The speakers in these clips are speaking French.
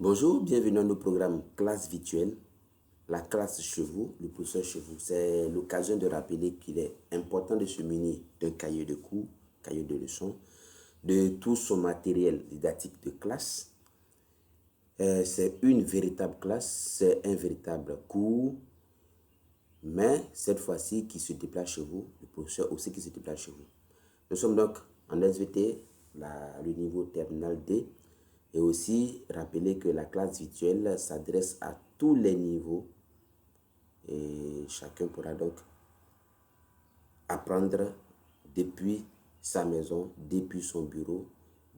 Bonjour, bienvenue à nos programmes classe virtuelle, la classe chez vous, le professeur chez vous. C'est l'occasion de rappeler qu'il est important de se munir d'un cahier de cours, cahier de leçons, de tout son matériel didactique de classe. C'est une véritable classe, c'est un véritable cours, mais cette fois-ci qui se déplace chez vous, le professeur aussi qui se déplace chez vous. Nous sommes donc en SVT, le niveau terminal D, et aussi rappeler que la classe virtuelle s'adresse à tous les niveaux et chacun pourra donc apprendre depuis sa maison, depuis son bureau,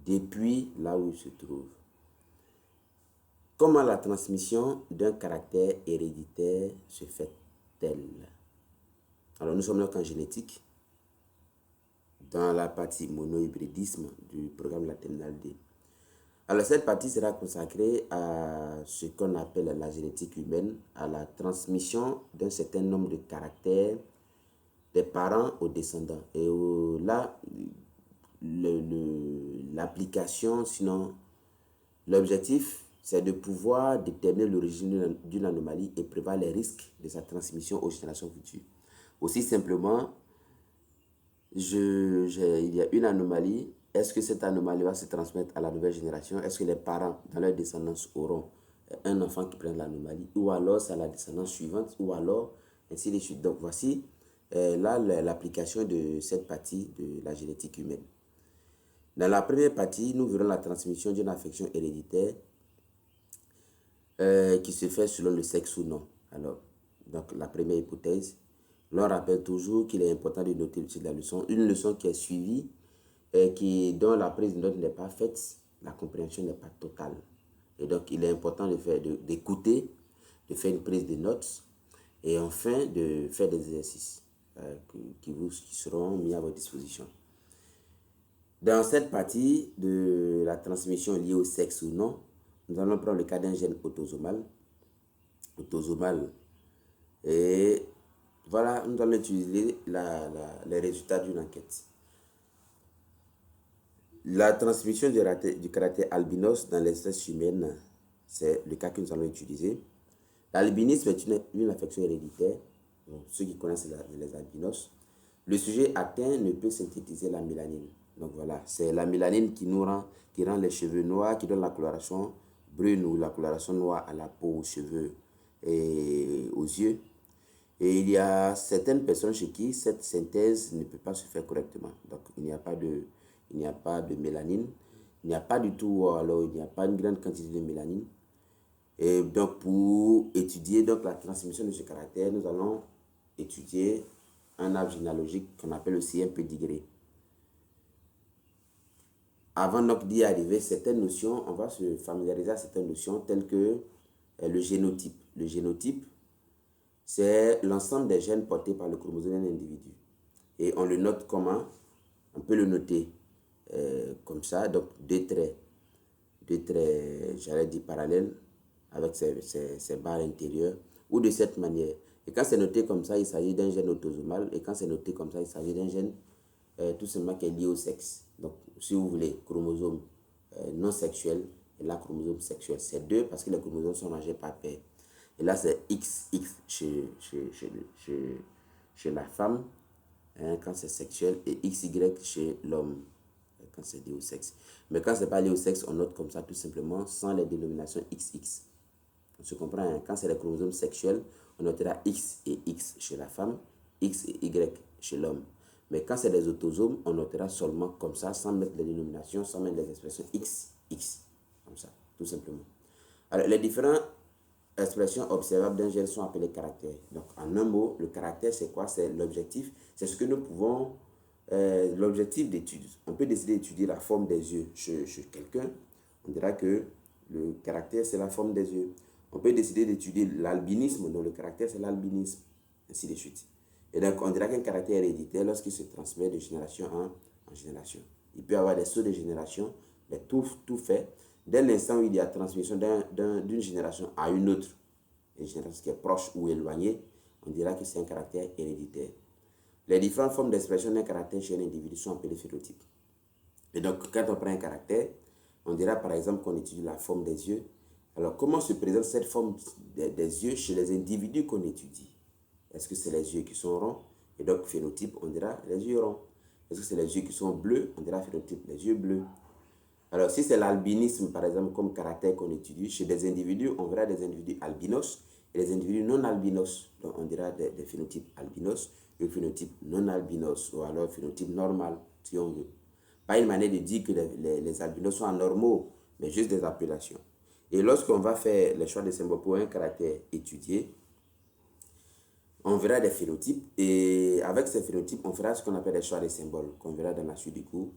depuis là où il se trouve. Comment la transmission d'un caractère héréditaire se fait-elle? Alors nous sommes donc en génétique, dans la partie monohybridisme du programme de la terminale D. Alors cette partie sera consacrée à ce qu'on appelle la génétique humaine, à la transmission d'un certain nombre de caractères des parents aux descendants. Et là, l'application, sinon l'objectif, c'est de pouvoir déterminer l'origine d'une anomalie et prévoir les risques de sa transmission aux générations futures. Aussi simplement, il y a une anomalie. Est-ce que cette anomalie va se transmettre à la nouvelle génération? Est-ce que les parents, dans leur descendance, auront un enfant qui prend l'anomalie? Ou alors c'est à la descendance suivante? Ou alors, ainsi de suite. Donc voici là l'application de cette partie de la génétique humaine. Dans la première partie, nous verrons la transmission d'une affection héréditaire qui se fait selon le sexe ou non. Alors, donc la première hypothèse, l'on rappelle toujours qu'il est important de noter le titre de la leçon. Une leçon qui est suivie et dont la prise de notes n'est pas faite, la compréhension n'est pas totale. Et donc, il est important d'écouter, de faire une prise de notes et enfin de faire des exercices qui seront mis à votre disposition. Dans cette partie de la transmission liée au sexe ou non, nous allons prendre le cas d'un gène autosomal. Et voilà, nous allons utiliser les résultats d'une enquête. La transmission du caractère albinos dans l'espèce humaine, c'est le cas que nous allons utiliser. L'albinisme est une affection héréditaire. Donc, ceux qui connaissent les albinos, le sujet atteint ne peut synthétiser la mélanine. Donc voilà, c'est la mélanine qui rend les cheveux noirs, qui donne la coloration brune ou la coloration noire à la peau, aux cheveux et aux yeux. Et il y a certaines personnes chez qui cette synthèse ne peut pas se faire correctement. Donc il n'y a pas de mélanine, il n'y a pas du tout, alors il n'y a pas une grande quantité de mélanine. Et donc pour étudier donc, la transmission de ce caractère, nous allons étudier un arbre généalogique qu'on appelle aussi un pédigré. Avant donc d'y arriver, certaines notions, on va se familiariser à certaines notions telles que le génotype. Le génotype, c'est l'ensemble des gènes portés par le chromosome d'un individu. Et on le note comment? On peut le noter comme ça, donc deux traits, j'allais dire parallèles, avec ces barres intérieures, ou de cette manière. Et quand c'est noté comme ça, il s'agit d'un gène autosomal, et quand c'est noté comme ça, il s'agit d'un gène tout simplement qui est lié au sexe. Donc, si vous voulez, chromosome non sexuel et là, chromosome sexuel. C'est deux parce que les chromosomes sont rangés par paire. Et là, c'est XX chez la femme, hein, quand c'est sexuel, et XY chez l'homme, quand c'est lié au sexe. Mais quand c'est pas lié au sexe, on note comme ça tout simplement sans les dénominations XX. On se comprend, hein? Quand c'est les chromosomes sexuels, on notera X et X chez la femme, X et Y chez l'homme. Mais quand c'est des autosomes, on notera seulement comme ça, sans mettre les dénominations, sans mettre les expressions X, X, comme ça, tout simplement. Alors, les différentes expressions observables d'un gène sont appelées caractères. Donc, en un mot, le caractère, c'est quoi? C'est l'objectif. C'est ce que nous pouvons... l'objectif d'étude. On peut décider d'étudier la forme des yeux chez quelqu'un. On dira que le caractère, c'est la forme des yeux. On peut décider d'étudier l'albinisme, dont le caractère, c'est l'albinisme, ainsi de suite. Et donc, on dira qu'un caractère héréditaire, lorsqu'il se transmet de génération en génération. Il peut y avoir des sauts de génération, mais tout fait. Dès l'instant où il y a transmission d'une génération à une autre, une génération qui est proche ou éloignée, on dira que c'est un caractère héréditaire. Les différentes formes d'expression d'un caractère chez un individu sont appelées phénotypes. Et donc, quand on prend un caractère, on dira par exemple qu'on étudie la forme des yeux. Alors, comment se présente cette forme des yeux chez les individus qu'on étudie? Est-ce que c'est les yeux qui sont ronds? Et donc, phénotype, on dira les yeux ronds. Est-ce que c'est les yeux qui sont bleus? On dira phénotype, les yeux bleus. Alors, si c'est l'albinisme, par exemple, comme caractère qu'on étudie, chez des individus, on verra des individus albinos et des individus non albinos. Donc, on dira des phénotypes albinos et phénotypes non albinos, ou alors phénotype normal, si on veut. Pas une manière de dire que les albinos sont anormaux, mais juste des appellations. Et lorsqu'on va faire le choix de symboles pour un caractère étudié, on verra des phénotypes et avec ces phénotypes, on fera ce qu'on appelle les choix des symboles, qu'on verra dans la suite du cours.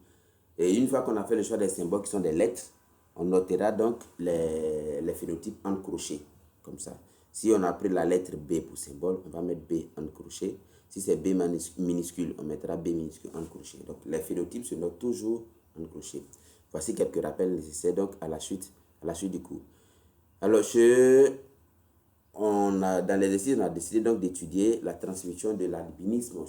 Et une fois qu'on a fait le choix des symboles qui sont des lettres, on notera donc les phénotypes en crochet, comme ça. Si on a pris la lettre B pour symbole, on va mettre B en crochet. Si c'est B minuscule, on mettra B minuscule en crochet. Donc les phénotypes se notent toujours en crochet. Voici quelques rappels nécessaires donc à la suite du cours. Alors, dans l'exercice, on a décidé donc d'étudier la transmission de l'albinisme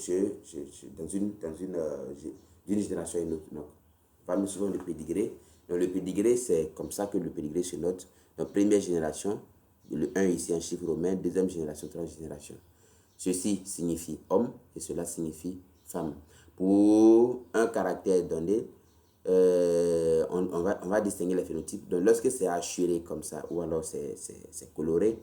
d'une génération à une autre. Donc, on parle souvent de pédigré. Donc, le pédigré, c'est comme ça que le pédigré se note. Donc, première génération, le 1 ici en chiffre romain, deuxième génération, troisième génération. Ceci signifie homme et cela signifie femme. Pour un caractère donné, on va distinguer les phénotypes. Donc, lorsque c'est hachuré comme ça, ou alors c'est coloré,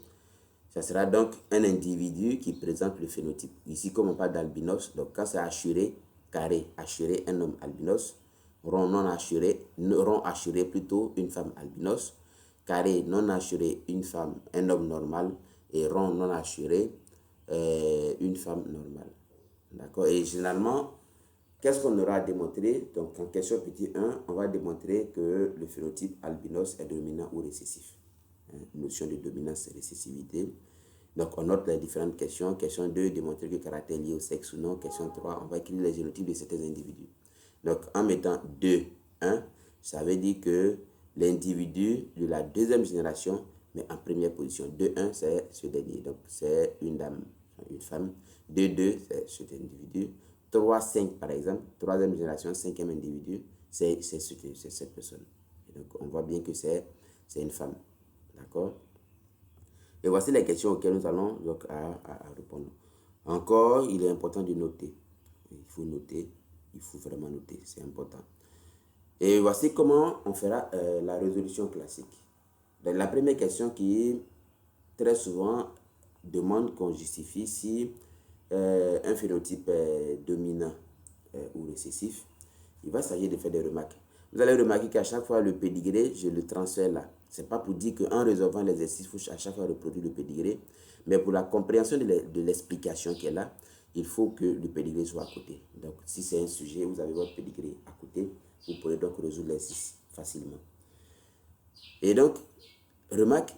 ça sera donc un individu qui présente le phénotype. Ici, comme on parle d'albinos, donc quand c'est hachuré, carré, hachuré, un homme albinos, rond non hachuré, rond hachuré plutôt, une femme albinos, carré non hachuré, un homme normal, et rond non hachuré, une femme normale. D'accord? Et généralement, qu'est-ce qu'on aura à démontrer? Donc, en question petit 1, on va démontrer que le phénotype albinos est dominant ou récessif. Notion de dominance et récessivité. Donc, on note les différentes questions. Question 2, démontrer que le caractère est lié au sexe ou non. Question 3, on va écrire les génotypes de certains individus. Donc, en mettant 2, 1, ça veut dire que l'individu de la deuxième génération, mais en première position. 2, 1, c'est ce dernier. Donc, c'est une dame, une femme. 2, 2, c'est cet individu. 3, 5, par exemple, troisième génération, cinquième individu, c'est cette personne. Et donc, on voit bien que c'est une femme. D'accord? Et voici les questions auxquelles nous allons donc à répondre. Encore, il est important de noter. Il faut noter, il faut vraiment noter, c'est important. Et voici comment on fera la résolution classique. Donc, la première question qui très souvent demande qu'on justifie si un phénotype est dominant ou récessif. Il va s'agir de faire des remarques. Vous allez remarquer qu'à chaque fois, le pédigré, je le transfère là. Ce n'est pas pour dire qu'en résolvant l'exercice, il faut à chaque fois reproduire le pédigré, mais pour la compréhension de l'explication qui est là, il faut que le pédigré soit à côté. Donc, si c'est un sujet, vous avez votre pédigré à côté, vous pourrez donc résoudre l'exercice facilement. Et donc, remarque,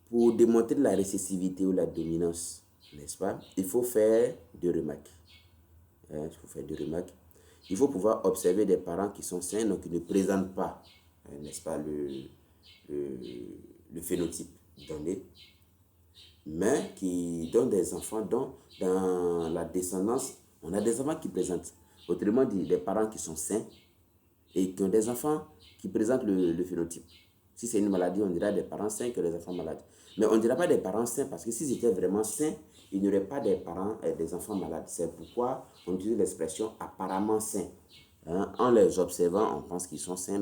pour démontrer la récessivité ou la dominance, n'est-ce pas, il faut faire deux remarques. Il faut faire deux remarques. Il faut pouvoir observer des parents qui sont sains, donc qui ne présentent pas, n'est-ce pas, le phénotype donné, mais qui donnent des enfants dont dans la descendance, on a des enfants qui présentent. Autrement dit, des parents qui sont sains et qui ont des enfants qui présentent le phénotype. Si c'est une maladie, on dira des parents sains que des enfants malades. Mais on ne dira pas des parents sains parce que s'ils étaient vraiment sains, il n'y aurait pas des parents et des enfants malades. C'est pourquoi on utilise l'expression apparemment sains. Hein? En les observant, on pense qu'ils sont sains,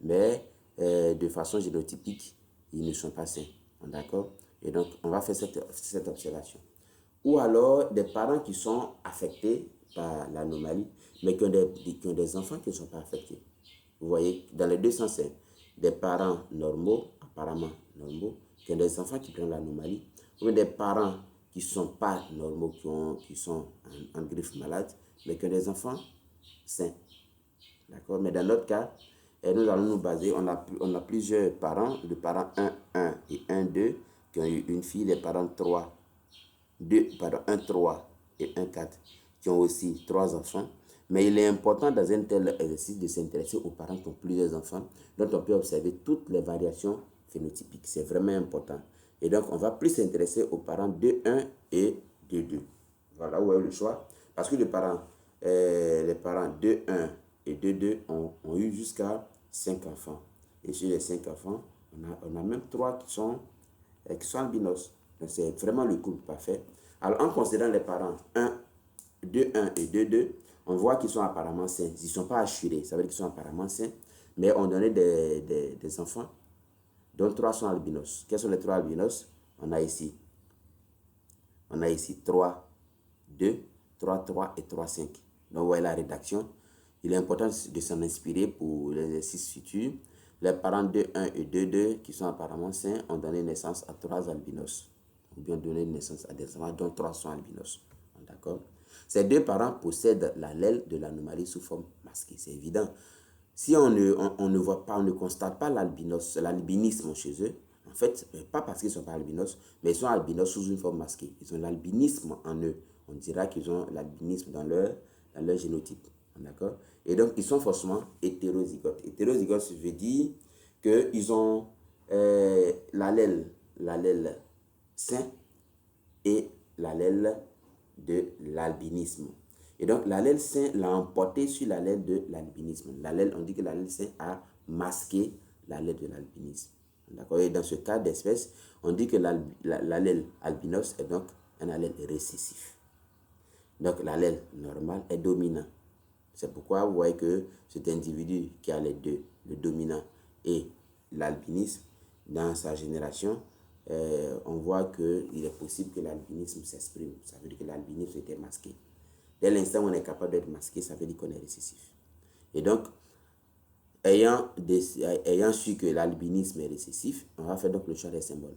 mais de façon génotypique, ils ne sont pas sains. D'accord? Et donc, on va faire cette observation. Ou alors des parents qui sont affectés par l'anomalie, mais qui ont des enfants qui ne sont pas affectés. Vous voyez, dans les deux sens, c'est des parents normaux, apparemment normaux, qui ont des enfants qui prennent l'anomalie, ou des parents qui ne sont pas normaux, qui sont en griffe malade, mais qui ont des enfants sains. D'accord? Mais dans notre cas, nous allons nous baser, on a plusieurs parents, le parent 1, 1 et 1, 2, qui ont eu une fille, les parents 3, 1, 3 et 1, 4, qui ont aussi 3 enfants. Mais il est important dans un tel exercice de s'intéresser aux parents qui ont plusieurs enfants, dont on peut observer toutes les variations phénotypiques. C'est vraiment important. Et donc, on va plus s'intéresser aux parents 2, 1 et 2, 2. Voilà où est le choix. Parce que les parents 2, 1 et 2, 2 ont eu jusqu'à 5 enfants. Et sur les 5 enfants, On a même 3 qui sont albinos. Donc, c'est vraiment le couple parfait. Alors, en considérant les parents 1, 2,1 et 2,2, on voit qu'ils sont apparemment sains. Ils ne sont pas assurés, ça veut dire qu'ils sont apparemment sains, mais on donnait des enfants dont 3 sont albinos. Quels sont les 3 albinos? On a ici 3, 2, 3, 3 et 3, 5. Donc, vous voyez la rédaction. Il est important de s'en inspirer pour l'exercice futur. Les parents 2,1 et 2,2 qui sont apparemment sains ont donné naissance à 3 albinos. Ou bien donné naissance à des enfants dont 3 sont albinos. D'accord? Ces 2 parents possèdent l'allèle de l'anomalie sous forme masquée. C'est évident. Si on ne voit pas, on ne constate pas l'albinisme chez eux, en fait, pas parce qu'ils ne sont pas albinos, mais ils sont albinos sous une forme masquée. Ils ont l'albinisme en eux. On dira qu'ils ont l'albinisme dans leur génotype. D'accord? Et donc, ils sont forcément hétérozygotes. Hétérozygotes, ça veut dire qu'ils ont l'allèle sain et l'allèle de l'albinisme. Et donc, l'allèle sain l'a emporté sur l'allèle de l'albinisme. On dit que l'allèle sain a masqué l'allèle de l'albinisme. D'accord? Et dans ce cas d'espèce, on dit que l'allèle albinos est donc un allèle récessif. Donc, l'allèle normal est dominant. C'est pourquoi vous voyez que cet individu qui a les deux, le dominant et l'albinisme, dans sa génération, on voit qu'il est possible que l'albinisme s'exprime. Ça veut dire que l'albinisme était masqué. Dès l'instant où on est capable d'être masqué, ça veut dire qu'on est récessif. Et donc, ayant su que l'albinisme est récessif, on va faire donc le choix des symboles.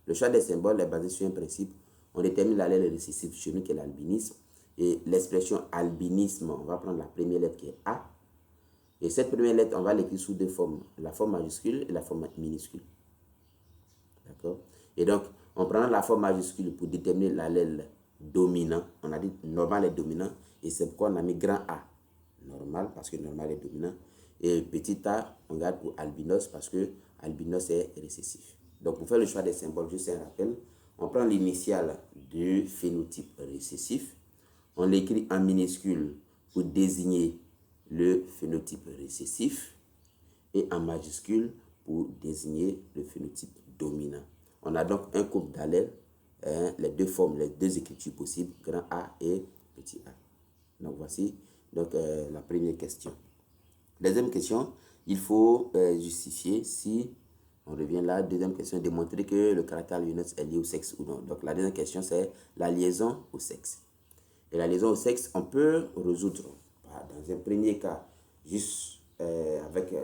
Le choix des symboles est basé sur un principe. On détermine l'allèle récessif chez nous qui est l'albinisme. Et l'expression albinisme, on va prendre la première lettre qui est A. Et cette première lettre, on va l'écrire sous 2 formes. La forme majuscule et la forme minuscule. D'accord? Et donc, on prend la forme majuscule pour déterminer l'allèle dominant. On a dit normal est dominant. Et c'est pourquoi on a mis grand A. Normal, parce que normal est dominant. Et petit a, on garde pour albinos, parce que albinos est récessif. Donc, pour faire le choix des symboles, juste un rappel, on prend l'initiale du phénotype récessif. On l'écrit en minuscule pour désigner le phénotype récessif et en majuscule pour désigner le phénotype dominant. On a donc un couple d'allèles, les 2 formes, les 2 écritures possibles, grand A et petit a. Donc, voici donc, la première question. Deuxième question, il faut justifier si, on revient là, deuxième question, démontrer que le caractère albinos est lié au sexe ou non. Donc, la deuxième question, c'est la liaison au sexe. Et la liaison au sexe, on peut résoudre, dans un premier cas, juste avec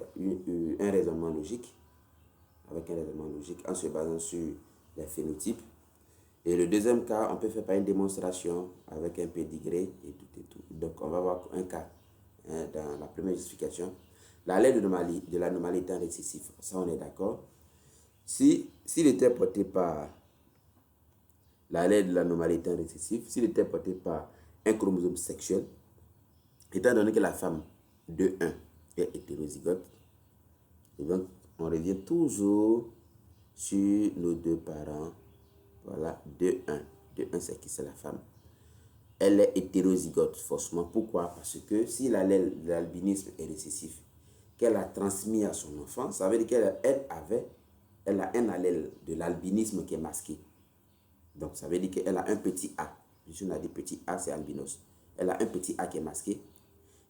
un raisonnement logique, en se basant sur les phénotypes. Et le deuxième cas, on peut faire par une démonstration avec un pédigré et tout. Donc, on va voir un cas dans la première justification. L'allèle de l'anomalie étant récessif, ça on est d'accord. S'il était porté par l'allèle de l'anomalie étant récessif, s'il était porté par un chromosome sexuel, étant donné que la femme de 1 est hétérozygote, et donc on revient toujours sur nos 2 parents. Voilà, 2,1. 2,1, c'est qui? C'est la femme. Elle est hétérozygote, forcément. Pourquoi? Parce que si l'allèle de l'albinisme est récessif, qu'elle a transmis à son enfant, ça veut dire qu'elle a un allèle de l'albinisme qui est masqué. Donc, ça veut dire qu'elle a un petit a. Je on a dit petit a, c'est albinos. Elle a un petit a qui est masqué.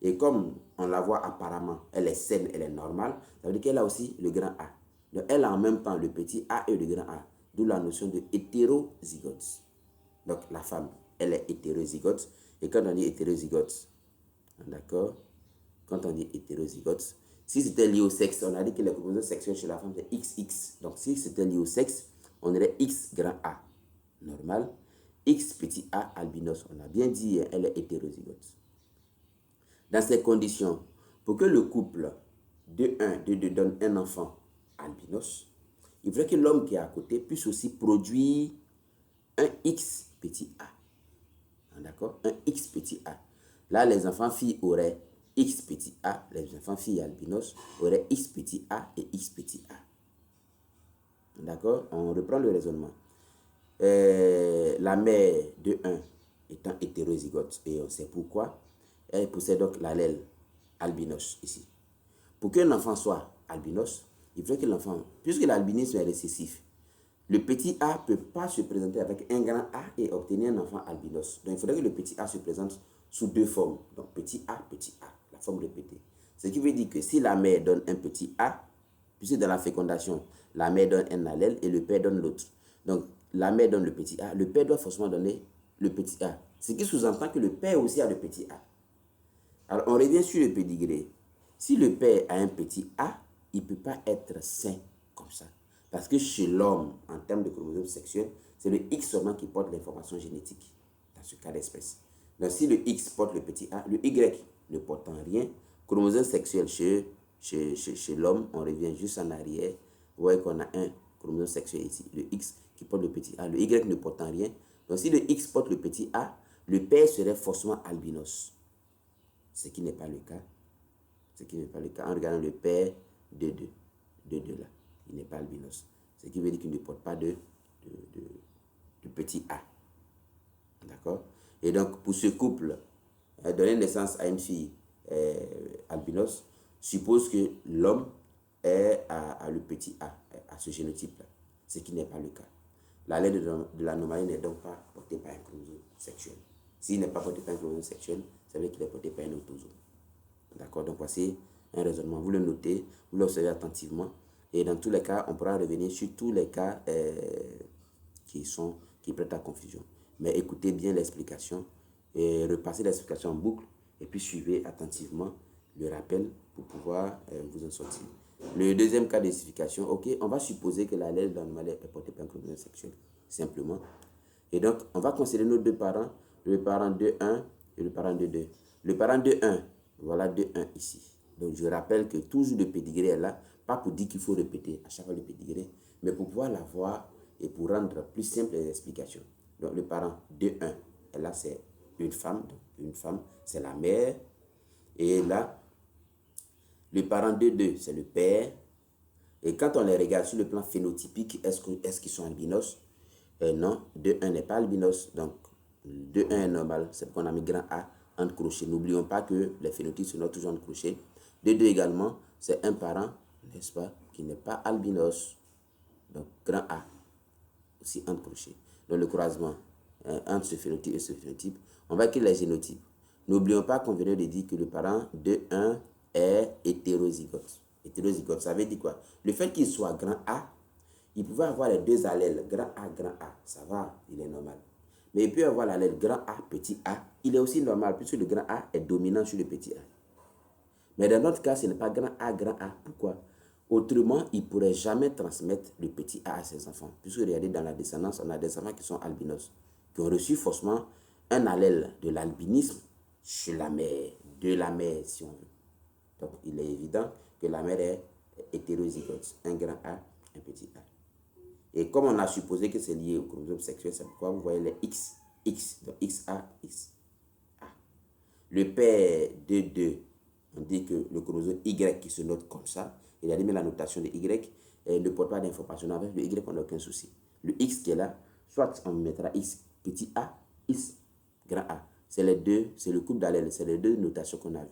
Et comme on la voit apparemment, elle est saine, elle est normale, ça veut dire qu'elle a aussi le grand A. Donc, elle a en même temps le petit a et le grand A. D'où la notion de hétérozygote. Donc, la femme, elle est hétérozygote. Et quand on dit hétérozygote, d'accord? Quand on dit hétérozygote, si c'était lié au sexe, on a dit que les chromosomes sexuels chez la femme, c'est XX. Donc, si c'était lié au sexe, on aurait X grand A, normal. X petit a, albinos. On a bien dit, elle est hétérozygote. Dans ces conditions, pour que le couple de 1, de 2 donne un enfant albinos, il faudrait que l'homme qui est à côté puisse aussi produire un X petit a. D'accord? Un X petit a. Là, les enfants filles auraient X petit a. Les enfants filles albinos auraient X petit a et X petit a. D'accord? On reprend le raisonnement. La mère de 1 étant hétérozygote, et on sait pourquoi, elle possède donc l'allèle albinos ici. Pour qu'un enfant soit albinos, il faudrait que l'enfant, puisque l'albinisme est récessif, le petit a ne peut pas se présenter avec un grand A et obtenir un enfant albinos. Donc, il faudrait que le petit a se présente sous deux formes. Donc, petit A, la forme répétée. Ce qui veut dire que si la mère donne un petit A, puisque dans la fécondation, la mère donne un allèle et le père donne l'autre. Donc, la mère donne le petit A, le père doit forcément donner le petit A. Ce qui sous-entend que le père aussi a le petit A. Alors, on revient sur le pédigré. Si le père a un petit A, il ne peut pas être sain comme ça. Parce que chez l'homme, en termes de chromosome sexuel, c'est le X seulement qui porte l'information génétique, dans ce cas d'espèce. Donc, si le X porte le petit A, le Y ne portant rien, chromosome sexuel chez l'homme, on revient juste en arrière. Vous voyez qu'on a un chromosome sexuel ici, le X qui porte le petit A, le Y ne portant rien. Donc, si le X porte le petit A, le père serait forcément albinos. Ce qui n'est pas le cas. Ce qui n'est pas le cas. En regardant le père de 2 là, il n'est pas albinos. Ce qui veut dire qu'il ne porte pas de petit A. D'accord? Et donc, pour ce couple, donner naissance à une fille albinos suppose que l'homme a le petit A, à ce génotype-là. Ce qui n'est pas le cas. L'allèle de l'anomalie n'est donc pas porté par un chromosome sexuel. S'il n'est pas porté par un chromosome sexuel, ça veut dire qu'il est porté par un autosome. D'accord? Donc voici un raisonnement. Vous le notez, vous l'observez attentivement. Et dans tous les cas, on pourra revenir sur tous les cas qui prêtent à confusion. Mais écoutez bien l'explication et repassez l'explication en boucle et puis suivez attentivement le rappel pour pouvoir vous en sortir. Le deuxième cas d'explication, ok, on va supposer que l'allèle d'anomalie est porté par un chromosome sexuel, simplement. Et donc, on va considérer nos deux parents, le parent 2-1 et le parent 2-2. Le parent 2-1, voilà 2-1 ici. Donc, je rappelle que toujours le pédigré est là, pas pour dire qu'il faut répéter à chaque fois le pédigré, mais pour pouvoir l'avoir et pour rendre plus simple les explications. Donc, le parent 2-1, et là, c'est une femme. Donc, une femme, c'est la mère. Et là, le parent 2-2, c'est le père. Et quand on les regarde sur le plan phénotypique, est-ce qu'ils sont albinos? Non, 2-1 n'est pas albinos. Donc, 2-1 est normal. C'est pourquoi on a mis grand A entre crochets. N'oublions pas que les phénotypes se notent toujours entre crochets. 2-2 également, c'est un parent, n'est-ce pas, qui n'est pas albinos. Donc, grand A, aussi entre crochets. Donc, le croisement entre ce phénotype et ce phénotype, on va écrire les génotypes. N'oublions pas qu'on venait de dire que le parent 2-1 est hétérozygote. Hétérozygote, ça veut dire quoi? Le fait qu'il soit grand A, il pouvait avoir les deux allèles, grand A, ça va, il est normal. Mais il peut avoir l'allèle grand A, petit a, il est aussi normal, puisque le grand A est dominant sur le petit a. Mais dans notre cas, ce n'est pas grand A. Pourquoi? Autrement, il ne pourrait jamais transmettre le petit a à ses enfants. Puisque regardez, dans la descendance, on a des enfants qui sont albinos, qui ont reçu forcément un allèle de l'albinisme chez la mère, de la mère, si on veut. Donc, il est évident que la mère est hétérozygote, un grand A, un petit a. Et comme on a supposé que c'est lié au chromosome sexuel, c'est pourquoi vous voyez les X, donc XA, XA. Le père de 2, on dit que le chromosome Y qui se note comme ça, il a mis la notation de Y, et ne porte pas d'information. Avec le Y, on n'a aucun souci. Le X qui est là, soit on mettra X petit a, X grand A. C'est les deux, c'est le couple d'allèles, c'est les deux notations qu'on a vues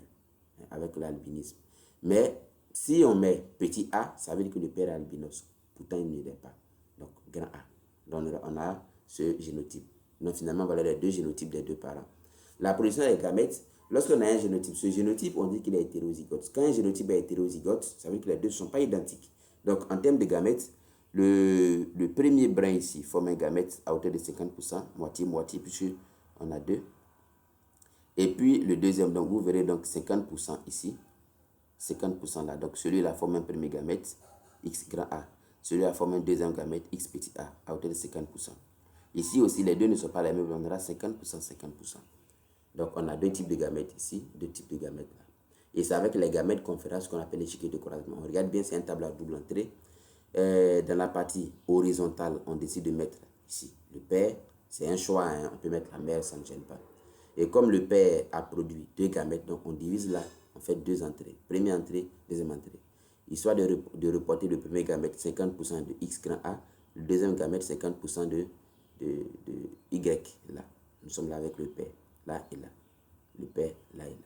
avec l'albinisme. Mais si on met petit a, ça veut dire que le père est albinos. Pourtant, il ne l'est pas. Donc, grand A. Donc, on a ce génotype. Donc, finalement, voilà les deux génotypes des deux parents. La production des gamètes, lorsqu'on a un génotype, ce génotype, on dit qu'il est hétérozygote. Quand un génotype est hétérozygote, ça veut dire que les deux ne sont pas identiques. Donc, en termes de gamètes, le premier brin ici forme un gamète à hauteur de 50%, moitié-moitié, puisqu'on a deux. Et puis, le deuxième, donc vous verrez donc 50% ici, 50% là. Donc, celui-là forme un premier gamète, X grand A. Celui-là forme un deuxième gamète, X petit a, à hauteur de 50%. Ici aussi, les deux ne sont pas les mêmes, on aura 50%, 50%. Donc, on a deux types de gamètes ici, deux types de gamètes là. Et c'est avec les gamètes qu'on fera ce qu'on appelle l'échiquier de croisement. On regarde bien, c'est un tableau à double entrée. Dans la partie horizontale, on décide de mettre ici le père. C'est un choix, hein. On peut mettre la mère, ça ne gêne pas. Et comme le père a produit deux gamètes, donc on divise là, on fait deux entrées. Première entrée, deuxième entrée. Histoire de reporter le premier gamète 50% de X grand A, le deuxième gamète 50% de Y là. Nous sommes là avec le père, là et là. Le père, là et là.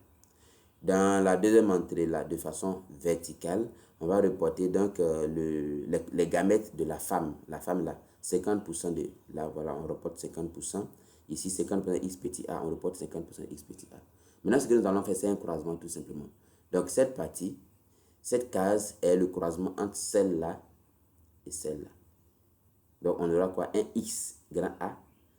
Dans la deuxième entrée, là, de façon verticale, on va reporter donc les gamètes de la femme. La femme, là, 50% de... Là, voilà, on reporte 50%. Ici, 50% X petit a, on reporte 50% X petit a. Maintenant, ce que nous allons faire, c'est un croisement, tout simplement. Donc, cette partie, cette case est le croisement entre celle-là et celle-là. Donc, on aura quoi? Un X grand A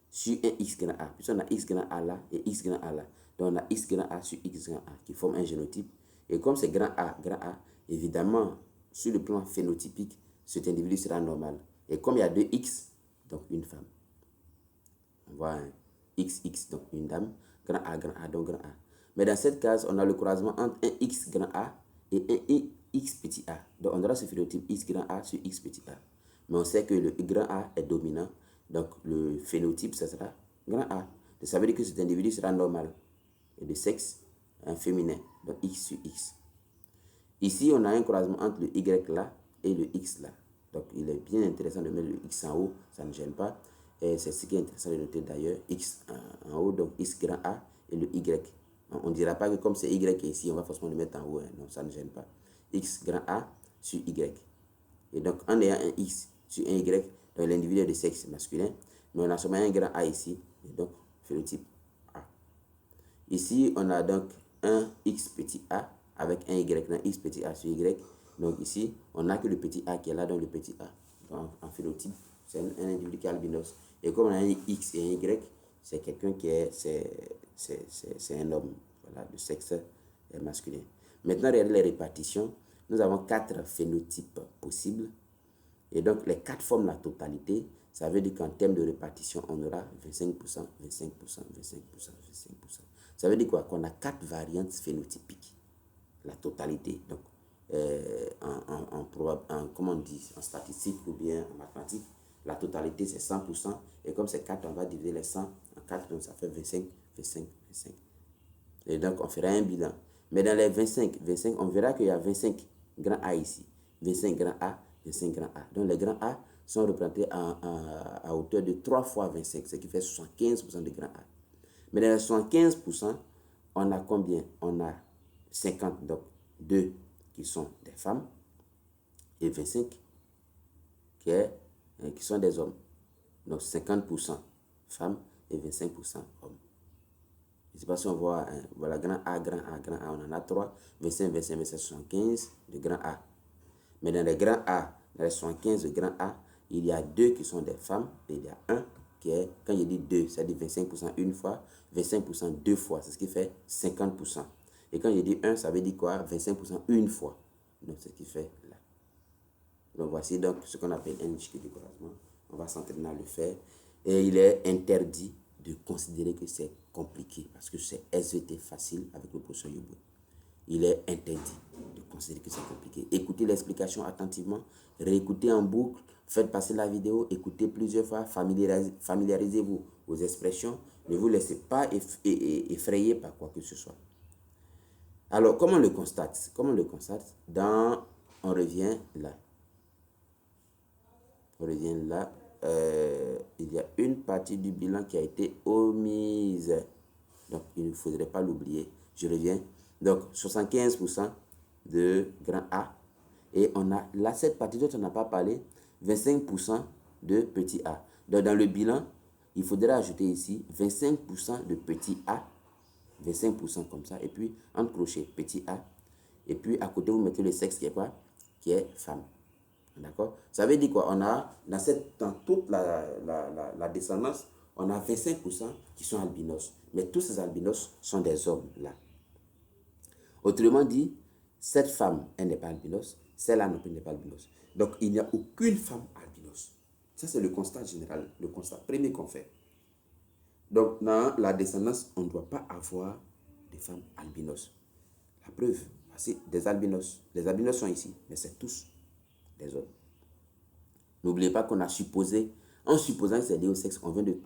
sur un X grand A. Puis on a X grand A là et X grand A là. Donc, on a X grand A sur X grand A qui forme un génotype. Et comme c'est grand A, évidemment, sur le plan phénotypique, cet individu sera normal. Et comme il y a deux X, donc une femme. On voit un XX, donc une dame. Grand A, donc grand A. Mais dans cette case, on a le croisement entre un X grand A et un X petit a. Donc, on aura ce phénotype X grand A sur X petit a. Mais on sait que le grand A est dominant. Donc, le phénotype, ça sera grand A. Donc, ça veut dire que cet individu sera normal. Et de sexe féminin. Donc, X sur X. Ici, on a un croisement entre le Y là et le X là. Donc, il est bien intéressant de mettre le X en haut. Ça ne gêne pas. Et c'est ce qui est intéressant de noter d'ailleurs. X en haut, donc X grand A et le Y. On ne dira pas que comme c'est Y ici, on va forcément le mettre en haut. Hein. Non, ça ne gêne pas. X grand A sur Y. Et donc, en ayant un X sur un Y, donc l'individu est de sexe masculin. Mais on a seulement un grand A ici. Et donc, phénotype A. Ici, on a donc un X petit a avec un Y, un X petit a sur Y. Donc ici, on n'a que le petit a qui est là, donc le petit a. Donc, en phénotype, c'est un individu qui est albinos. Et comme on a un X et un Y, c'est quelqu'un qui est, c'est un homme, voilà, de sexe masculin. Maintenant, regardez les répartitions. Nous avons 4 phénotypes possibles. Et donc, les 4 forment la totalité. Ça veut dire qu'en termes de répartition, on aura 25%, 25%, 25%, 25%. Ça veut dire quoi? Qu'on a 4 variantes phénotypiques. La totalité. Donc, comment on dit, en statistique ou bien en mathématiques, la totalité c'est 100%. Et comme c'est 4, on va diviser les 100 en 4, donc ça fait 25, 25, 25. Et donc, on fera un bilan. Mais dans les 25, on verra qu'il y a 25 grands A ici. 25 grands A, 25 grands A. Donc, les grands A sont représentés à hauteur de 3 fois 25, ce qui fait 75% de grands A. Mais dans les 75%, on a combien? On a 50, donc 2 qui sont des femmes et 25 qui sont des hommes. Donc 50% femmes et 25% hommes. Je ne sais pas si on voit, voilà, grand A, grand A, grand A, on en a 3, 25, 25, 25, 75 de grand A. Mais dans les grands A, dans les 75 de grand A, il y a 2 qui sont des femmes et il y a 1 qui est, quand je dis 2, c'est-à-dire 25% une fois, 25% deux fois, c'est ce qui fait 50%. Et quand je dis 1, ça veut dire quoi? 25% une fois. Donc, c'est ce qui fait là. Donc, voici donc ce qu'on appelle un échiquier de croisement. On va s'entraîner à le faire. Et il est interdit de considérer que c'est compliqué parce que c'est SVT facile avec le professeur Yobo. Il est interdit de considérer que c'est compliqué. Écoutez l'explication attentivement, réécoutez en boucle, faites passer la vidéo, écoutez plusieurs fois, familiarisez-vous aux expressions. Ne vous laissez pas effrayer par quoi que ce soit. Alors, comment on le constate? Comment on le constate? On revient là. On revient là. Il y a une partie du bilan qui a été omise. Donc, il ne faudrait pas l'oublier. Je reviens. Donc, 75% de grand A. Et on a là, cette partie dont on n'a pas parlé, 25% de petit a. Donc, dans le bilan, il faudra ajouter ici 25% de petit a. 25% comme ça. Et puis, entre crochets, petit a. Et puis, à côté, vous mettez le sexe qui est quoi? Qui est femme. D'accord? Ça veut dire quoi? On a, dans toute la descendance, on a 25% qui sont albinos. Mais tous ces albinos sont des hommes, là. Autrement dit, cette femme, elle n'est pas albinos. Celle-là non plus n'est pas albinos. Donc, il n'y a aucune femme albinos. Ça, c'est le constat général, le constat premier qu'on fait. Donc, dans la descendance, on ne doit pas avoir de femmes albinos. La preuve, c'est des albinos. Les albinos sont ici, mais c'est tous des hommes. N'oubliez pas qu'on a supposé, en supposant que c'est lié au sexe, on vient de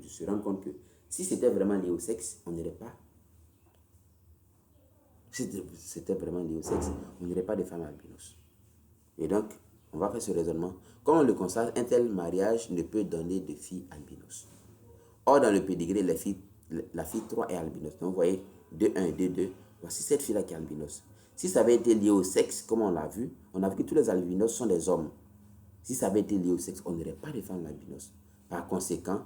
se rendre compte que si c'était vraiment lié au sexe, on n'irait pas. Si c'était vraiment lié au sexe, on n'irait pas de femmes albinos. Et donc, on va faire ce raisonnement. Comme on le constate, un tel mariage ne peut donner de filles albinos. Or, dans le pédigré, la fille 3 est albinos. Donc, vous voyez, 2, 1 et 2, 2. Voici cette fille-là qui est albinos. Si ça avait été lié au sexe, comme on l'a vu, on a vu que tous les albinos sont des hommes. Si ça avait été lié au sexe, on n'aurait pas de femmes albinos. Par conséquent,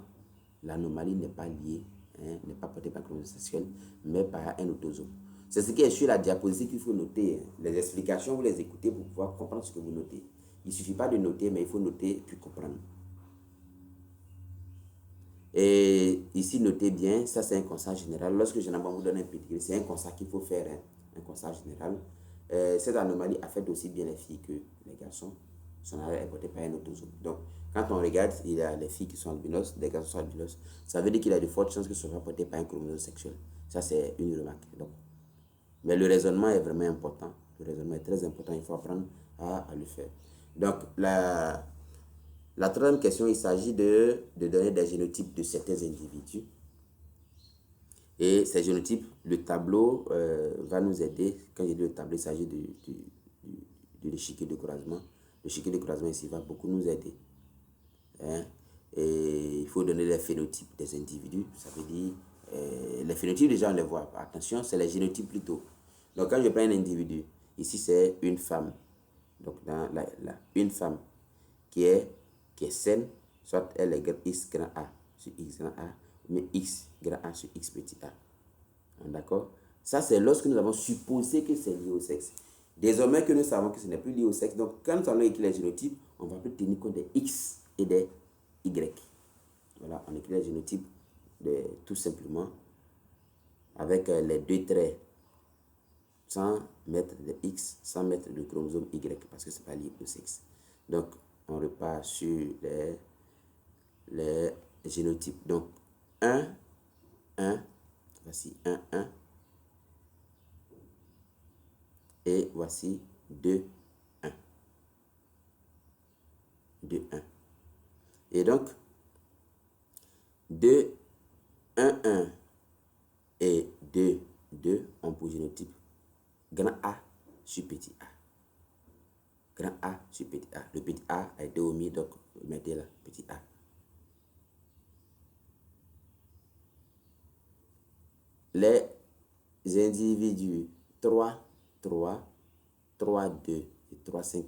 l'anomalie n'est pas liée, n'est pas portée par un chromosome sexuel, mais par un autosome. C'est ce qui est sur la diapositive qu'il faut noter. Les explications, vous les écoutez pour pouvoir comprendre ce que vous notez. Il ne suffit pas de noter, mais il faut noter puis comprendre. Et ici, notez bien, ça c'est un constat général. Lorsque je vous donne un pédigré, c'est un constat qu'il faut faire, un constat général. Cette anomalie affecte aussi bien les filles que les garçons. Son arrière est porté par un autosome. Donc, quand on regarde, il y a les filles qui sont albinos, des garçons sont albinos. Ça veut dire qu'il y a de fortes chances que ce soit porté par un chromosome sexuel. Ça, c'est une remarque. Donc, mais le raisonnement est vraiment important. Le raisonnement est très important. Il faut apprendre à le faire. Donc, la troisième question, il s'agit de donner des génotypes de certains individus. Et ces génotypes, le tableau va nous aider. Quand je dis le tableau, il s'agit de l'échiquier de croisement. L'échiquier de croisement ici va beaucoup nous aider. Et il faut donner les phénotypes des individus. Ça veut dire, les phénotypes déjà on les voit. Attention, c'est les génotypes plutôt. Donc quand je prends un individu, ici c'est une femme. Donc dans une femme qui est saine, soit elle est X grand A sur X grand A, mais X grand A sur X petit a. D'accord? Ça, c'est lorsque nous avons supposé que c'est lié au sexe. Désormais que nous savons que ce n'est plus lié au sexe, donc quand nous allons écrire les génotypes, on va plus tenir compte des X et des Y. Voilà, on écrit les génotypes tout simplement avec les deux traits, sans mettre de X, sans mettre de chromosome Y, parce que ce n'est pas lié au sexe. Donc, on repart sur les génotypes. Donc, 1, voici 1, et voici 2, 1. Et donc, 2, 1 et 2 ont pour génotype grand A sur petit a. Grand A sur petit a. Le petit a a été omis, donc mettez là, petit a. Les individus 3, 2 et 3, 5,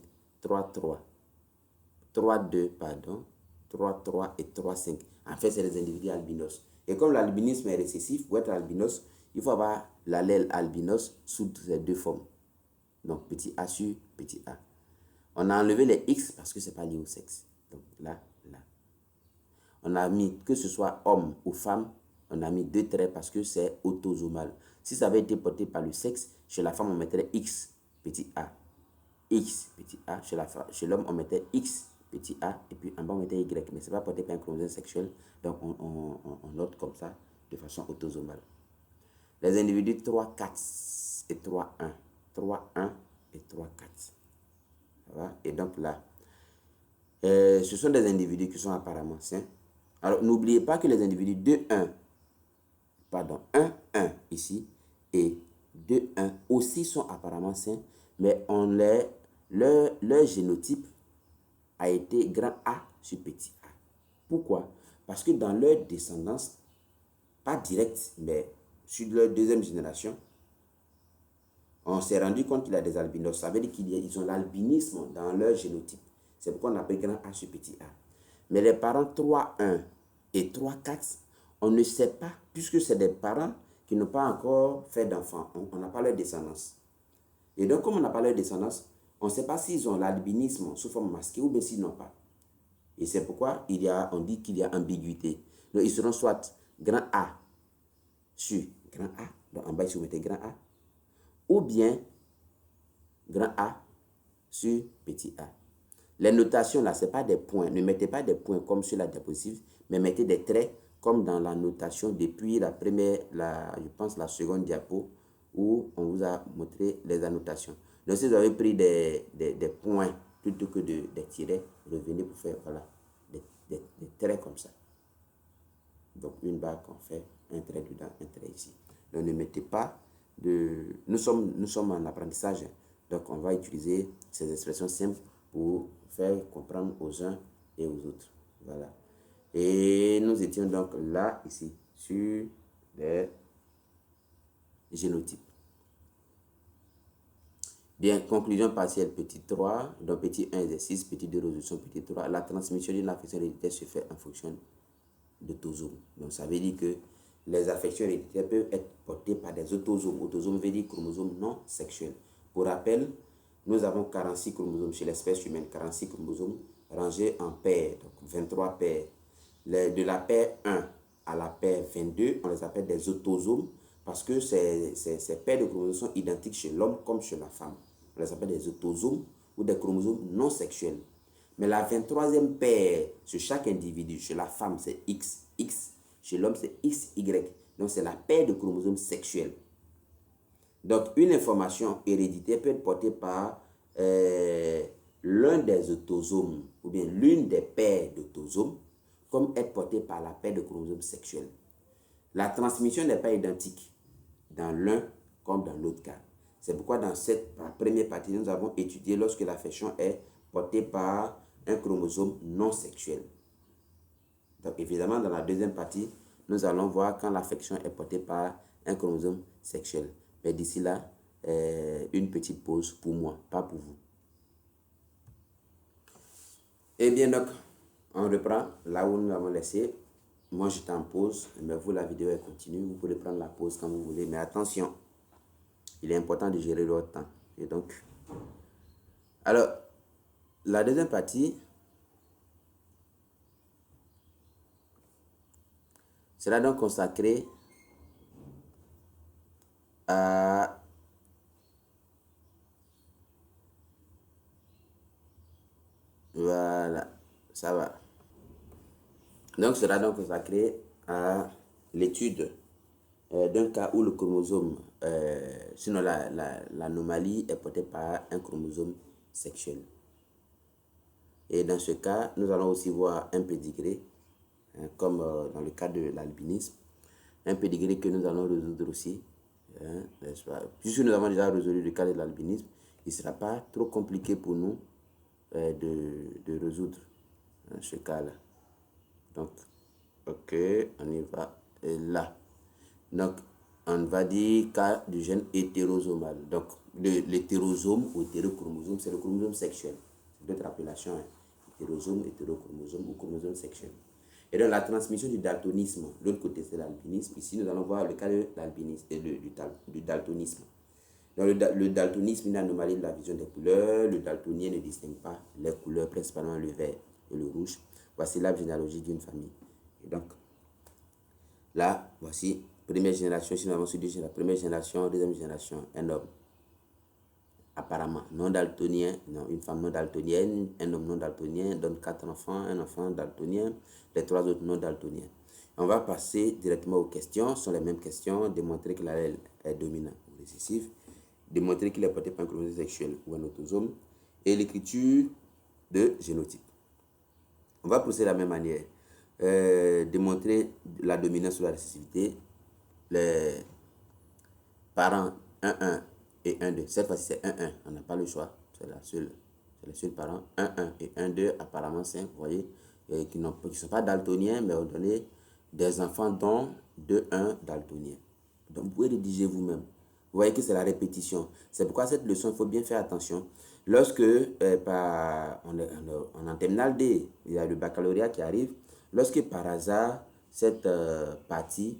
2, pardon, 3 et 3, 5. En fait, c'est les individus albinos. Et comme l'albinisme est récessif, pour être albinos, il faut avoir l'allèle albinos sous ces deux formes. Donc, petit a sur petit a. On a enlevé les X parce que ce n'est pas lié au sexe. Donc, là. On a mis, que ce soit homme ou femme, on a mis 2 traits parce que c'est autosomal. Si ça avait été porté par le sexe, chez la femme, on mettrait X, petit a. X, petit a. Chez l'homme, on mettait X, petit a. Et puis en bas, on mettait Y. Mais ce n'est pas porté par un chromosome sexuel. Donc, on note comme ça, de façon autosomale. Les individus 3, 4 et 3, 1. 3, 1 et 3, 4. Ça va? Et donc là, ce sont des individus qui sont apparemment sains. Alors, n'oubliez pas que les individus 2, 1, pardon, 1, 1 ici, et 2, 1 aussi sont apparemment sains, mais leur génotype a été grand A sur petit a. Pourquoi? Parce que dans leur descendance, pas directe, mais sur leur deuxième génération, on s'est rendu compte qu'il y a des albinos. Ça veut dire qu'ils ont l'albinisme dans leur génotype. C'est pourquoi on appelle grand A sur petit a. Mais les parents 3, 1 et 3, 4, on ne sait pas, puisque c'est des parents qui n'ont pas encore fait d'enfants. On n'a pas leur descendance. Et donc, comme on n'a pas leur descendance, on ne sait pas s'ils ont l'albinisme sous forme masquée ou bien s'ils n'ont pas. Et c'est pourquoi on dit qu'il y a ambiguïté. Donc, ils seront soit grand A sur grand A, donc en bas, ici, vous mettez grand A, ou bien grand A sur petit a. Les notations, là, ce n'est pas des points. Ne mettez pas des points comme sur la diapositive, mais mettez des traits comme dans la notation depuis je pense la seconde diapo, où on vous a montré les annotations. Donc, si vous avez pris des points plutôt que des tirets, revenez pour faire voilà, des traits comme ça. Donc, une barre qu'on fait, un trait dedans, un trait ici. Donc, ne mettez pas de... Nous sommes en apprentissage. Donc, on va utiliser ces expressions simples pour faire comprendre aux uns et aux autres. Voilà. Et nous étions donc là, ici, sur les génotypes. Bien, conclusion partielle, petit 3, donc petit 1, exercice, petit 2, résolution, petit 3. La transmission d'une affection héréditaire se fait en fonction d'autosomes. Donc, ça veut dire que les affections héréditaires peuvent être portées par des autosomes. Autosomes veut dire chromosomes non sexuels. Pour rappel, nous avons 46 chromosomes chez l'espèce humaine, 46 chromosomes rangés en paires, donc 23 paires. De la paire 1 à la paire 22, on les appelle des autosomes parce que ces paires de chromosomes sont identiques chez l'homme comme chez la femme. On les appelle des autosomes ou des chromosomes non sexuels. Mais la 23e paire, sur chaque individu, chez la femme, c'est XX, chez l'homme, c'est XY. Donc, c'est la paire de chromosomes sexuels. Donc, une information héréditaire peut être portée par l'un des autosomes ou bien l'une des paires d'autosomes, comme être portée par la paire de chromosomes sexuels. La transmission n'est pas identique dans l'un comme dans l'autre cas. C'est pourquoi dans cette première partie, nous avons étudié lorsque l'affection est portée par un chromosome non sexuel. Donc évidemment, dans la deuxième partie, nous allons voir quand l'affection est portée par un chromosome sexuel. Mais d'ici là, une petite pause pour moi, pas pour vous. Eh bien donc, on reprend là où nous avons laissé. Moi, j'étais en pause, mais vous, la vidéo est continue. Vous pouvez prendre la pause quand vous voulez. Mais attention, il est important de gérer votre temps. Et donc, alors, la deuxième partie sera donc consacrée à voilà, ça va. Donc, sera donc consacré à l'étude d'un cas où le chromosome, sinon l'anomalie est portée par un chromosome sexuel. Et dans ce cas, nous allons aussi voir un pédigré, hein, comme dans le cas de l'albinisme, un pédigré que nous allons résoudre aussi. Hein, puisque nous avons déjà résolu le cas de l'albinisme, il ne sera pas trop compliqué pour nous de résoudre hein, ce cas-là. Donc, ok, on y va. Et là, donc, on va dire cas du gène hétérosomal. Donc, l'hétérosome ou hétérochromosome, c'est le chromosome sexuel. C'est d'autres appellations, hein. Hétérosome, hétérochromosome ou chromosome sexuel. Et donc, la transmission du daltonisme, l'autre côté, c'est l'albinisme. Ici, nous allons voir le cas de l'albinisme et du daltonisme. Donc, le daltonisme, une anomalie de la vision des couleurs. Le daltonien ne distingue pas les couleurs, principalement le vert et le rouge. Voici la généalogie d'une famille. Et donc, là, voici, première génération, si nous avons sur la première génération, deuxième génération, un homme. Apparemment, non daltonien, non, une femme non daltonienne, un homme non daltonien, donne 4 enfants, un enfant daltonien, les 3 autres non daltoniens. On va passer directement aux questions, ce sont les mêmes questions, démontrer que l'allèle est dominant ou récessif, démontrer qu'il est porté par un chromosome sexuel ou un autosome, et l'écriture de génotype. On va procéder de la même manière. Démontrer la dominance ou la récessivité, les parents 1-1 et 1-2. Cette fois-ci, c'est 1-1. On n'a pas le choix. C'est les seuls parents. 1-1 et 1-2, apparemment, c'est, vous voyez, qui ne sont pas daltoniens, mais ont donné des enfants dont 2-1 daltoniens. Donc, vous pouvez rédiger vous-même. Vous voyez que c'est la répétition. C'est pourquoi cette leçon, il faut bien faire attention. Lorsque, on est en terminale D, il y a le baccalauréat qui arrive. Lorsque, par hasard, cette partie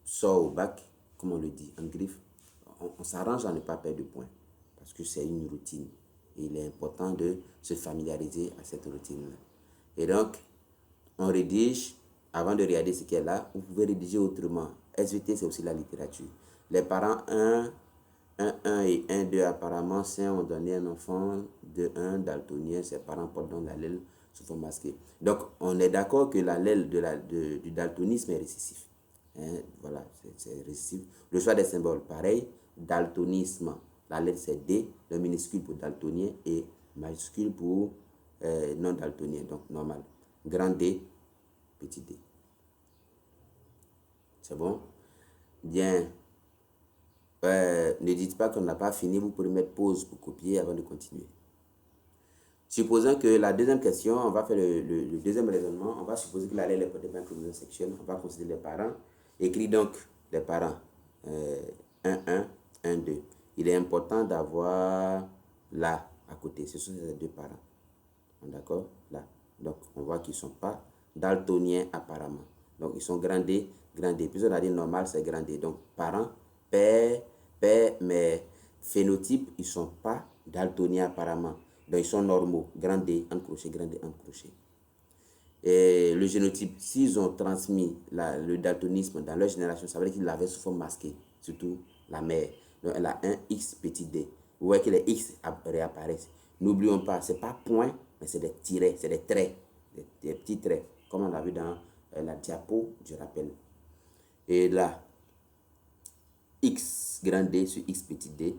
sort au bac, comme on le dit en griffe, on s'arrange à ne pas perdre de points. Parce que c'est une routine. Et il est important de se familiariser à cette routine-là. Et donc, on rédige, avant de regarder ce qui est là, vous pouvez rédiger autrement. SVT, c'est aussi la littérature. Les parents 1 et 1-2, apparemment, sains ont donné un enfant de 1 daltonien. Ses parents portent donc l'allèle sous forme masquée. Donc, on est d'accord que l'allèle du daltonisme est récessif. Hein, voilà, c'est récessif. Le choix des symboles, pareil. Daltonisme, l'allèle c'est D, le minuscule pour daltonien et majuscule pour non daltonien, donc normal. Grand D, petit d. C'est bon? Bien. Ne dites pas qu'on n'a pas fini, vous pouvez mettre pause pour copier avant de continuer. Supposons que la deuxième question, on va faire le deuxième raisonnement, on va supposer que l'allèle est porté par un chromosome sexuel, on va considérer les parents. Écris donc les parents 1-1, 1-2. Il est important d'avoir là, à côté, ce sont ces deux parents. D'accord? Là. Donc, on voit qu'ils ne sont pas daltoniens apparemment. Donc, ils sont grand D, grand D. Puis on a dit normal, c'est grand D. Donc, parents, père, mais phénotypes, ils ne sont pas daltoniens apparemment. Donc, ils sont normaux. Grand D, entre crochet, grand D, entre crochet. Et le génotype, s'ils ont transmis le daltonisme dans leur génération, ça veut dire qu'ils l'avaient sous forme masquée, surtout la mère. Donc, elle a un X petit d. Vous voyez que les X réapparaissent. N'oublions pas, ce n'est pas point, mais c'est des tirets, c'est des traits, des petits traits, comme on l'a vu dans la diapo, je rappelle. Et là, X grand D sur X petit d.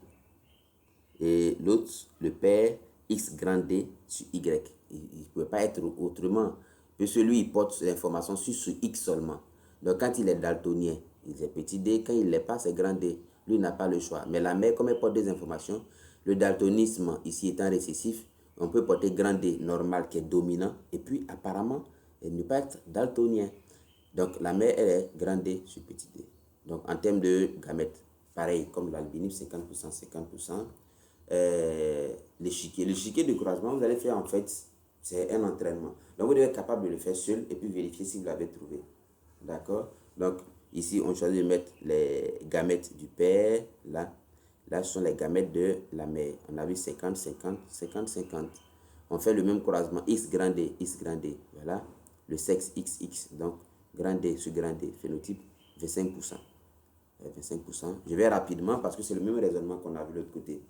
Et l'autre, le père, X grand D sur Y. Il ne pouvait pas être autrement. Parce que lui, il porte l'information sur X seulement. Donc, quand il est daltonien, il est petit d. Quand il ne l'est pas, c'est grand D. Lui, il n'a pas le choix. Mais la mère, comme elle porte des informations, le daltonisme, ici étant récessif, on peut porter grand D normal qui est dominant. Et puis, apparemment, elle ne peut pas être daltonien. Donc, la mère, elle est grand D sur petit d. Donc, en termes de gamètes, pareil, comme l'albinisme, 50%, 50%. L'échiquier de croisement, vous allez faire en fait, c'est un entraînement. Donc, vous devez être capable de le faire seul et puis vérifier si vous l'avez trouvé. D'accord? Donc, ici, on choisit de mettre les gamètes du père. Là, ce sont les gamètes de la mère. On a vu 50, 50, 50, 50. On fait le même croisement. X grand D, X grand D. Voilà. Le sexe XX. Donc, grand D sur grand D. Phénotype, 25%. 25%. Je vais rapidement parce que c'est le même raisonnement qu'on a vu de l'autre côté.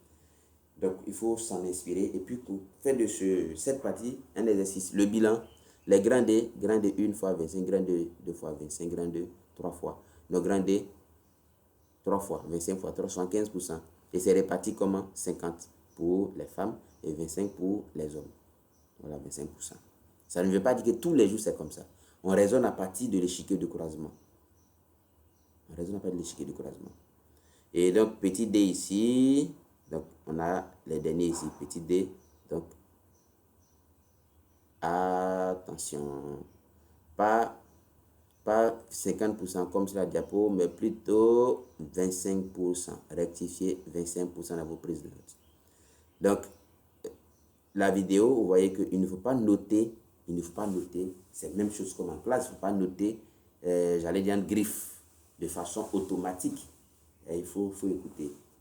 Donc, il faut s'en inspirer. Et puis, faire de cette partie un exercice. Le bilan, les grand D 1 fois 25, grand D 2 fois 25, grand D 3 fois. Donc, grand D 3 fois, 25 fois 3, 75%. Et c'est réparti comment? 50 pour les femmes et 25 pour les hommes. Voilà, 25%. Ça ne veut pas dire que tous les jours c'est comme ça. On raisonne à partir de l'échiquier de croisement. On raisonne à partir de l'échiquier de croisement. Et donc, petit d ici. Donc, on a les derniers ici, petit d. Donc, attention, pas 50% comme sur la diapo, mais plutôt 25%. Rectifier 25% dans vos prises de notes. Donc, la vidéo, vous voyez qu'il ne faut pas noter, c'est la même chose comme en classe, il ne faut pas noter, j'allais dire en griffe, de façon automatique. Et il faut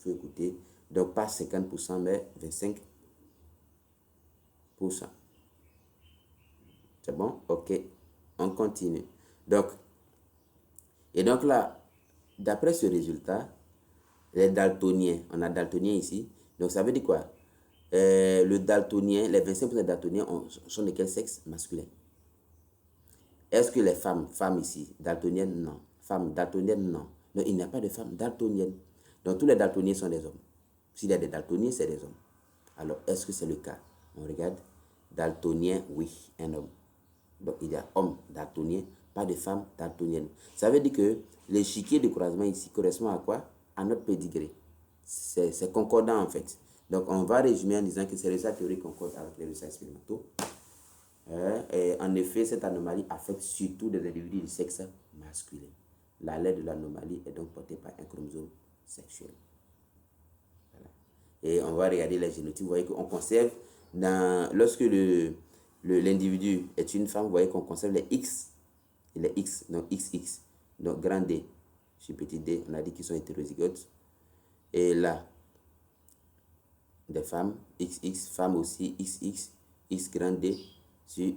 écouter. Donc, pas 50%, mais 25%. C'est bon? OK. On continue. Donc, là, d'après ce résultat, les daltoniens, on a daltonien ici. Donc, ça veut dire quoi? Le daltonien, les 25% des daltoniens sont de quel sexe? Masculin. Est-ce que les femmes ici, daltoniennes? Non. Femmes daltoniennes? Non. Donc, il n'y a pas de femmes daltoniennes. Donc, tous les daltoniens sont des hommes. S'il y a des daltoniens, c'est des hommes. Alors, est-ce que c'est le cas? On regarde. Daltonien, oui, un homme. Donc, il y a homme daltonien, pas de femme daltonienne. Ça veut dire que l'échiquier de croisement ici correspond à quoi? À notre pédigré. C'est concordant en fait. Donc, on va résumer en disant que ces résultats théoriques concordent avec les résultats expérimentaux. Et en effet, cette anomalie affecte surtout des individus du sexe masculin. L'allèle de l'anomalie est donc portée par un chromosome sexuel. Voilà. Et on va regarder les génotypes. Vous voyez qu'on conserve, lorsque l'individu est une femme, vous voyez qu'on conserve les X, et les X, donc XX, donc grand D sur petit d, on a dit qu'ils sont hétérozygotes. Et là, des femmes, XX, femmes aussi, XX, X grand D sur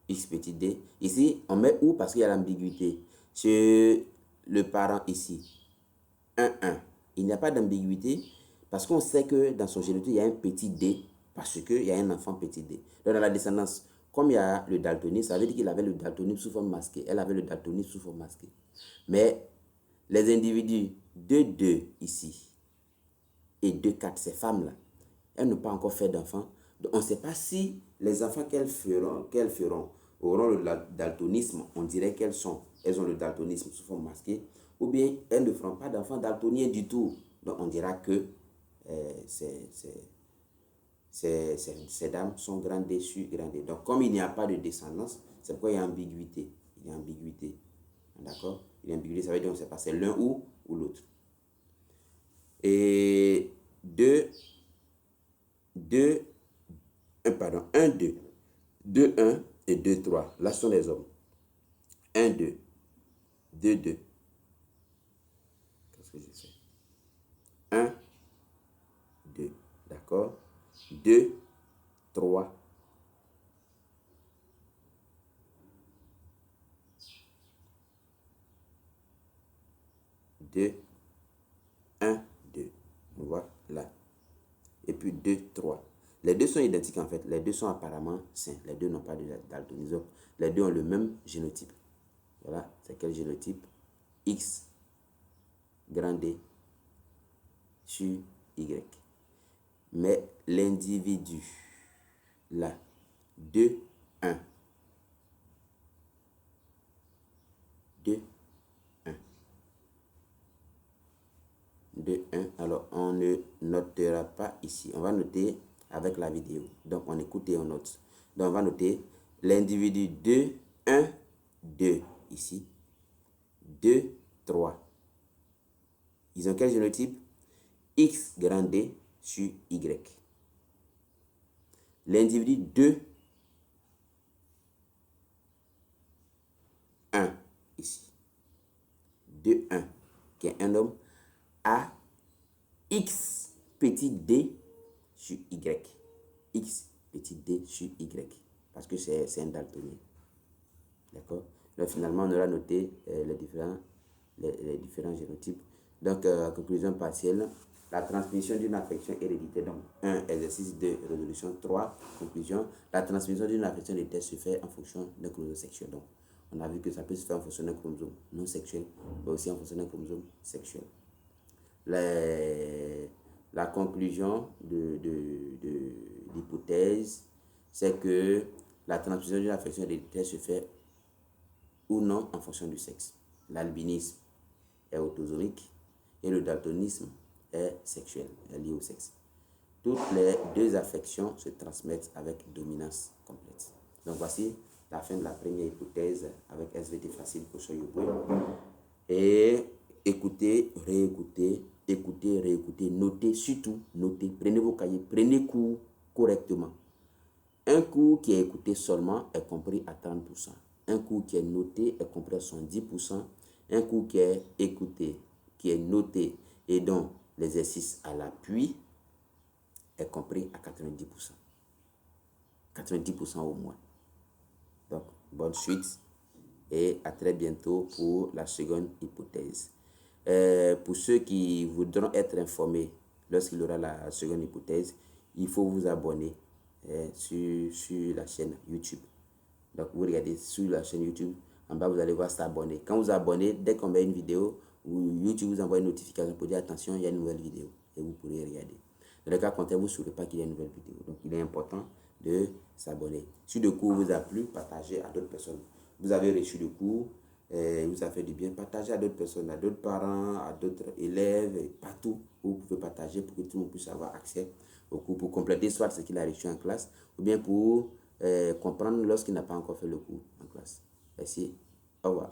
X petit d. Ici, on met où? Parce qu'il y a l'ambiguïté. Sur le parent ici, 1, 1. Il n'y a pas d'ambiguïté parce qu'on sait que dans son génotype, il y a un petit d parce qu'il y a un enfant petit d. Donc, dans la descendance, comme il y a le daltonisme, ça veut dire qu'il avait le daltonisme sous forme masquée. Elle avait le daltonisme sous forme masquée. Mais les individus 2, 2 ici et 2, 4, ces femmes-là, elles n'ont pas encore fait d'enfants. Donc, on ne sait pas si les enfants qu'elles feront auront le daltonisme. On dirait qu'elles ont le daltonisme sous forme masquée. Ou bien elles ne feront pas d'enfants daltoniens du tout. Donc, on dira que ces dames sont grand D sur grand D. Donc, comme il n'y a pas de descendance, c'est pourquoi il y a ambiguïté. Il y a ambiguïté. D'accord? Il y a ambiguïté, ça veut dire qu'on ne sait pas c'est l'un ou l'autre. Et 2, 2, 1, pardon, 1, 2, 2, 1 et 2, 3. Là, ce sont les hommes. 1, 2, 2, 2. Qu'est-ce que j'ai fait? 1, 2. D'accord? 2, 3. 2, 1, 2. Voilà. Et puis 2, 3. Les deux sont identiques en fait. Les deux sont apparemment sains. Les deux n'ont pas de daltonisme. Les deux ont le même génotype. Voilà. C'est quel génotype? X grand D sur Y. Mais l'individu, là, 2, 1. 2, 1. 2, 1. Alors, on ne notera pas ici. On va noter avec la vidéo. Donc, on écoute et on note. Donc, on va noter l'individu 2, 1, 2 ici. 2, 3. Ils ont quel génotype? X grand D sur Y. L'individu 2, 1 ici. 2, 1, qui est un homme, a X petit d sur Y. X petit d sur Y. Parce que c'est un daltonien. D'accord? Donc finalement, on aura noté les différents génotypes. Donc, conclusion partielle, la transmission d'une affection héréditaire. Donc, 1, exercice 2, résolution. 3, conclusion. La transmission d'une affection héréditaire se fait en fonction d'un chromosome sexuel. Donc, on a vu que ça peut se faire en fonction d'un chromosome non sexuel, mais aussi en fonction d'un chromosome sexuel. La conclusion de l'hypothèse, c'est que la transmission d'une affection héréditaire se fait ou non en fonction du sexe. L'albinisme est autosomique et le daltonisme est sexuel, est lié au sexe. Toutes les deux affections se transmettent avec dominance complète. Donc voici la fin de la première hypothèse avec SVT facile pour Soyoboué. Et écoutez, réécoutez, écoutez, réécoutez, notez, surtout notez, prenez vos cahiers, prenez cours correctement. Un cours qui est écouté seulement est compris à 30%. Un cours qui est noté est compris à 70%. Un cours qui est écouté, qui est noté et dont l'exercice à l'appui est compris à 90%. 90% au moins. Donc, bonne suite et à très bientôt pour la seconde hypothèse. Pour ceux qui voudront être informés lorsqu'il y aura la seconde hypothèse, il faut vous abonner sur la chaîne YouTube. Donc, vous regardez sur la chaîne YouTube, en bas, vous allez voir s'abonner. Quand vous abonnez, dès qu'on met une vidéo, YouTube vous envoie une notification pour dire attention, il y a une nouvelle vidéo et vous pourrez regarder. Dans le cas contraire, vous ne saurez pas qu'il y a une nouvelle vidéo. Donc, il est important de s'abonner. Si le cours vous a plu, partagez à d'autres personnes. Vous avez reçu le cours, vous a fait du bien, partagez à d'autres personnes, à d'autres parents, à d'autres élèves, et partout où vous pouvez partager pour que tout le monde puisse avoir accès au cours, pour compléter soit ce qu'il a reçu en classe, ou bien pour comprendre lorsqu'il n'a pas encore fait le cours en classe. Merci. Au revoir.